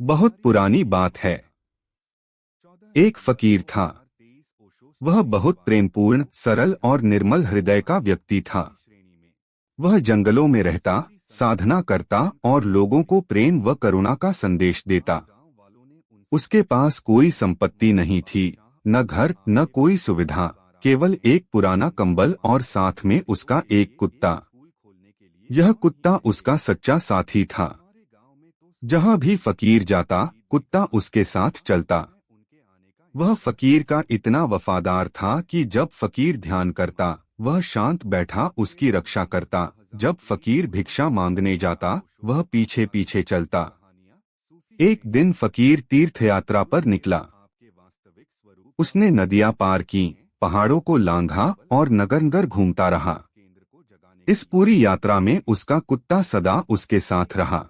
बहुत पुरानी बात है। एक फकीर था। वह बहुत प्रेमपूर्ण, सरल और निर्मल हृदय का व्यक्ति था। वह जंगलों में रहता, साधना करता और लोगों को प्रेम व करुणा का संदेश देता। उसके पास कोई संपत्ति नहीं थी, न घर न कोई सुविधा, केवल एक पुराना कंबल और साथ में उसका एक कुत्ता। यह कुत्ता उसका सच्चा साथी था। जहाँ भी फकीर जाता, कुत्ता उसके साथ चलता। वह फकीर का इतना वफादार था कि जब फकीर ध्यान करता, वह शांत बैठा उसकी रक्षा करता। जब फकीर भिक्षा मांगने जाता, वह पीछे पीछे चलता। एक दिन फकीर तीर्थ यात्रा पर निकला। उसने नदियां पार की, पहाड़ों को लांघा और नगर नगर घूमता रहा। इस पूरी यात्रा में उसका कुत्ता सदा उसके साथ रहा।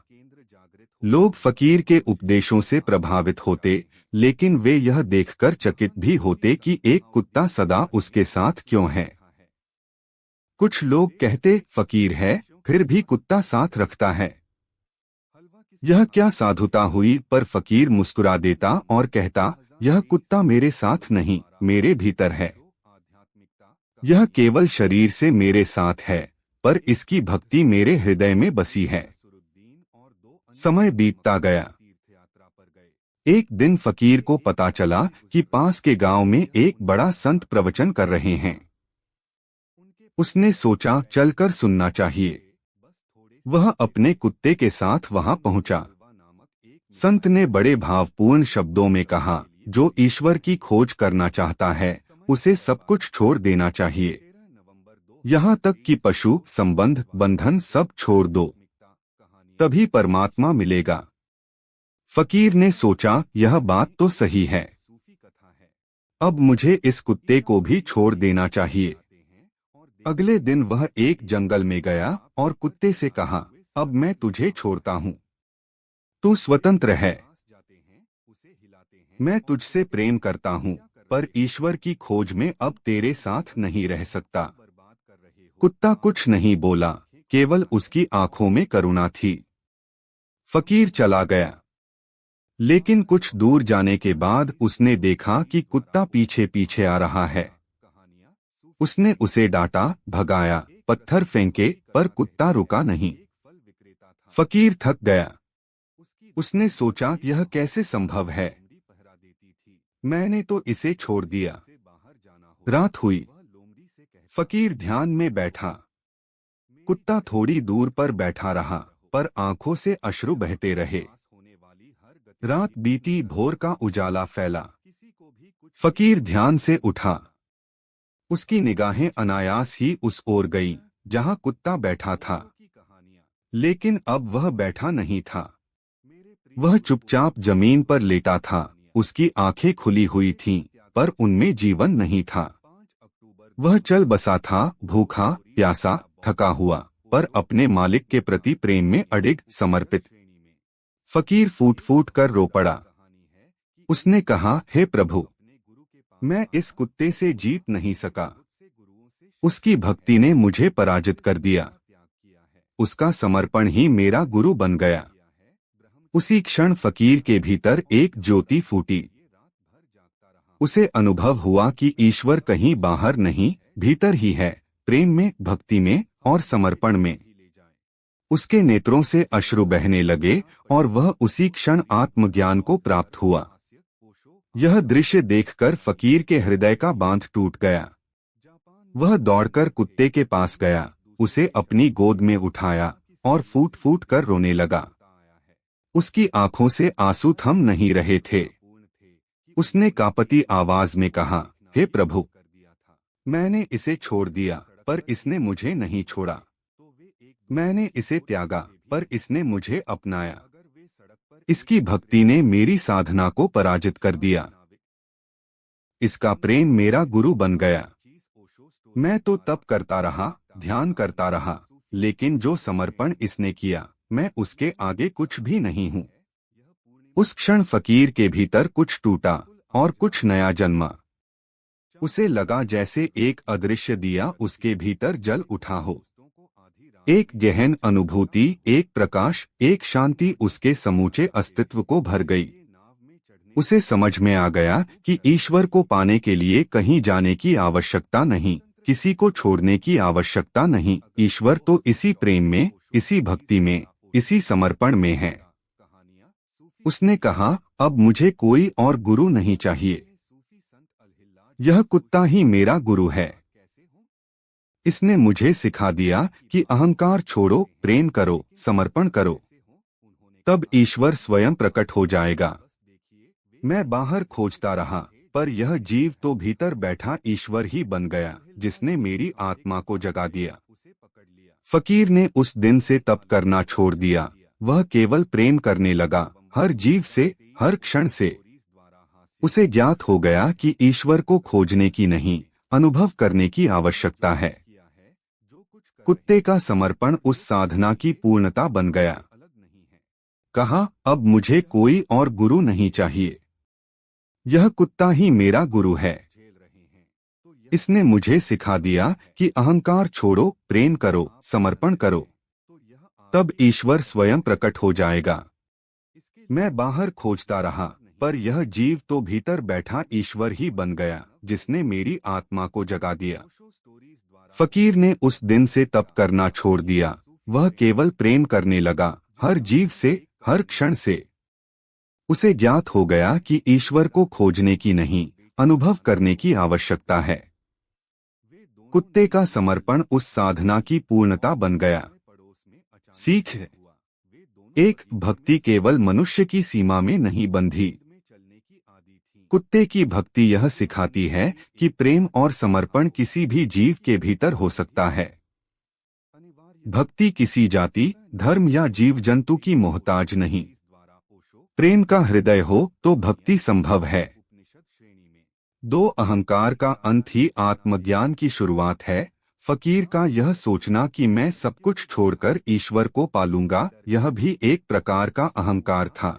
लोग फकीर के उपदेशों से प्रभावित होते, लेकिन वे यह देखकर चकित भी होते कि एक कुत्ता सदा उसके साथ क्यों है। कुछ लोग कहते, फकीर है फिर भी कुत्ता साथ रखता है, यह क्या साधुता हुई। पर फकीर मुस्कुरा देता और कहता, यह कुत्ता मेरे साथ नहीं, मेरे भीतर है। यह केवल शरीर से मेरे साथ है, पर इसकी भक्ति मेरे हृदय में बसी है। समय बीतता गया। एक दिन फकीर को पता चला कि पास के गांव में एक बड़ा संत प्रवचन कर रहे हैं। उसने सोचा, चलकर सुनना चाहिए। वह अपने कुत्ते के साथ वहां पहुंचा। संत ने बड़े भावपूर्ण शब्दों में कहा, जो ईश्वर की खोज करना चाहता है, उसे सब कुछ छोड़ देना चाहिए, यहाँ तक कि पशु, संबंध, बंधन सब छोड़ दो, तभी परमात्मा मिलेगा। फकीर ने सोचा, यह बात तो सही है। अब मुझे इस कुत्ते को भी छोड़ देना चाहिए। अगले दिन वह एक जंगल में गया और कुत्ते से कहा, अब मैं तुझे छोड़ता हूँ, तू स्वतंत्र है। मैं तुझसे प्रेम करता हूँ, पर ईश्वर की खोज में अब तेरे साथ नहीं रह सकता। कुत्ता कुछ नहीं बोला, केवल उसकी आंखों में करुणा थी। फकीर चला गया। लेकिन कुछ दूर जाने के बाद उसने देखा कि कुत्ता पीछे पीछे आ रहा है। उसने उसे डांटा, भगाया, पत्थर फेंके, पर कुत्ता रुका नहीं। फकीर थक गया। उसने सोचा, यह कैसे संभव है, मैंने तो इसे छोड़ दिया। रात हुई। फकीर ध्यान में बैठा। कुत्ता थोड़ी दूर पर बैठा रहा, पर आंखों से अश्रु बहते रहे। रात बीती, भोर का उजाला फैला। फकीर ध्यान से उठा। उसकी निगाहें अनायास ही उस ओर गईं, जहां कुत्ता बैठा था। लेकिन अब वह बैठा नहीं था। वह चुपचाप जमीन पर लेटा था। उसकी आंखें खुली हुई थीं, पर उनमें जीवन नहीं था। वह चल बसा था, भूखा, प्यासा, थका हुआ, पर अपने मालिक के प्रति प्रेम में अडिग, समर्पित। फकीर फूट फूट कर रो पड़ा। उसने कहा, हे प्रभु, मैं इस कुत्ते से जीत नहीं सका। उसकी भक्ति ने मुझे पराजित कर दिया। उसका समर्पण ही मेरा गुरु बन गया। उसी क्षण फकीर के भीतर एक ज्योति फूटी। उसे अनुभव हुआ कि ईश्वर कहीं बाहर नहीं, भीतर ही है, प्रेम में, भक्ति में और समर्पण में। उसके नेत्रों से अश्रु बहने लगे और वह उसी क्षण आत्मज्ञान को प्राप्त हुआ। यह दृश्य देखकर फकीर के हृदय का बांध टूट गया। वह दौड़कर कुत्ते के पास गया, उसे अपनी गोद में उठाया और फूट फूट कर रोने लगा। उसकी आंखों से आंसू थम नहीं रहे थे। उसने कांपती आवाज में कहा, हे प्रभु, मैंने इसे छोड़ दिया, पर इसने मुझे नहीं छोड़ा। मैंने इसे त्यागा, पर इसने मुझे अपनाया। इसकी भक्ति ने मेरी साधना को पराजित कर दिया। इसका प्रेम मेरा गुरु बन गया। मैं तो तप करता रहा, ध्यान करता रहा, लेकिन जो समर्पण इसने किया, मैं उसके आगे कुछ भी नहीं हूँ। उस क्षण फकीर के भीतर कुछ टूटा और कुछ नया जन्मा। उसे लगा जैसे एक अदृश्य दिया उसके भीतर जल उठा हो। एक गहन अनुभूति, एक प्रकाश, एक शांति उसके समूचे अस्तित्व को भर गई। उसे समझ में आ गया कि ईश्वर को पाने के लिए कहीं जाने की आवश्यकता नहीं, किसी को छोड़ने की आवश्यकता नहीं। ईश्वर तो इसी प्रेम में, इसी भक्ति में, इसी समर्पण में है। उसने कहा, अब मुझे कोई और गुरु नहीं चाहिए। यह कुत्ता ही मेरा गुरु है। इसने मुझे सिखा दिया कि अहंकार छोड़ो, प्रेम करो, समर्पण करो, तब ईश्वर स्वयं प्रकट हो जाएगा। मैं बाहर खोजता रहा, पर यह जीव तो भीतर बैठा ईश्वर ही बन गया, जिसने मेरी आत्मा को जगा दिया। फकीर ने उस दिन से तप करना छोड़ दिया। वह केवल प्रेम करने लगा, हर जीव से, हर क्षण से। उसे ज्ञात हो गया कि ईश्वर को खोजने की नहीं, अनुभव करने की आवश्यकता है। कुत्ते का समर्पण उस साधना की पूर्णता बन गया। कहा, अब मुझे कोई और गुरु नहीं चाहिए। यह कुत्ता ही मेरा गुरु है। इसने मुझे सिखा दिया कि अहंकार छोड़ो, प्रेम करो, समर्पण करो, तब ईश्वर स्वयं प्रकट हो जाएगा। मैं बाहर खोजता रहा, पर यह जीव तो भीतर बैठा ईश्वर ही बन गया, जिसने मेरी आत्मा को जगा दिया। फकीर ने उस दिन से तप करना छोड़ दिया। वह केवल प्रेम करने लगा, हर जीव से, हर क्षण से। उसे ज्ञात हो गया कि ईश्वर को खोजने की नहीं, अनुभव करने की आवश्यकता है। कुत्ते का समर्पण उस साधना की पूर्णता बन गया। सीख है, एक, भक्ति केवल मनुष्य की सीमा में नहीं बंधी। कुत्ते की भक्ति यह सिखाती है कि प्रेम और समर्पण किसी भी जीव के भीतर हो सकता है। भक्ति किसी जाति, धर्म या जीव जंतु की मोहताज नहीं। प्रेम का हृदय हो तो भक्ति संभव है। दो, अहंकार का अंत ही आत्मज्ञान की शुरुआत है। फकीर का यह सोचना कि मैं सब कुछ छोड़कर ईश्वर को पालूंगा, यह भी एक प्रकार का अहंकार था।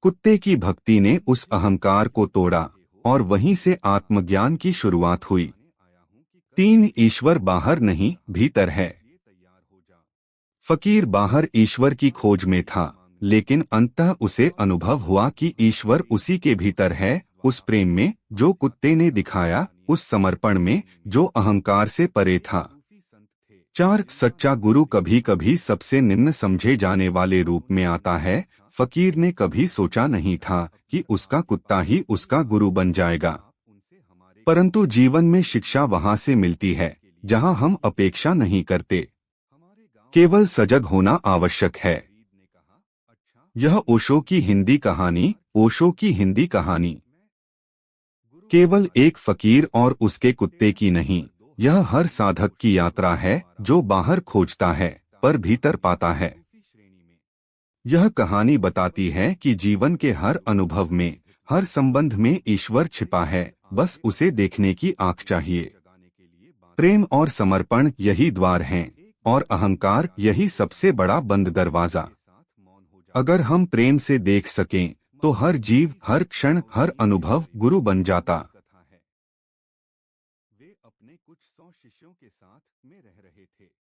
कुत्ते की भक्ति ने उस अहंकार को तोड़ा और वहीं से आत्मज्ञान की शुरुआत हुई। 3, ईश्वर बाहर नहीं, भीतर है। फकीर बाहर ईश्वर की खोज में था, लेकिन अंततः उसे अनुभव हुआ कि ईश्वर उसी के भीतर है, उस प्रेम में जो कुत्ते ने दिखाया, उस समर्पण में जो अहंकार से परे था। 4, सच्चा गुरु कभी कभी सबसे निम्न समझे जाने वाले रूप में आता है। फकीर ने कभी सोचा नहीं था कि उसका कुत्ता ही उसका गुरु बन जाएगा। परंतु जीवन में शिक्षा वहां से मिलती है जहां हम अपेक्षा नहीं करते, केवल सजग होना आवश्यक है। यह ओशो की हिंदी कहानी। ओशो की हिंदी कहानी केवल एक फकीर और उसके कुत्ते की नहीं, यह हर साधक की यात्रा है जो बाहर खोजता है पर भीतर पाता है। यह कहानी बताती है कि जीवन के हर अनुभव में, हर संबंध में ईश्वर छिपा है, बस उसे देखने की आँख चाहिए। प्रेम और समर्पण यही द्वार हैं और अहंकार यही सबसे बड़ा बंद दरवाजा। अगर हम प्रेम से देख सकें तो हर जीव, हर क्षण, हर अनुभव गुरु बन जाता। वे अपने कुछ 100 शिष्यों के साथ में रह रहे थे।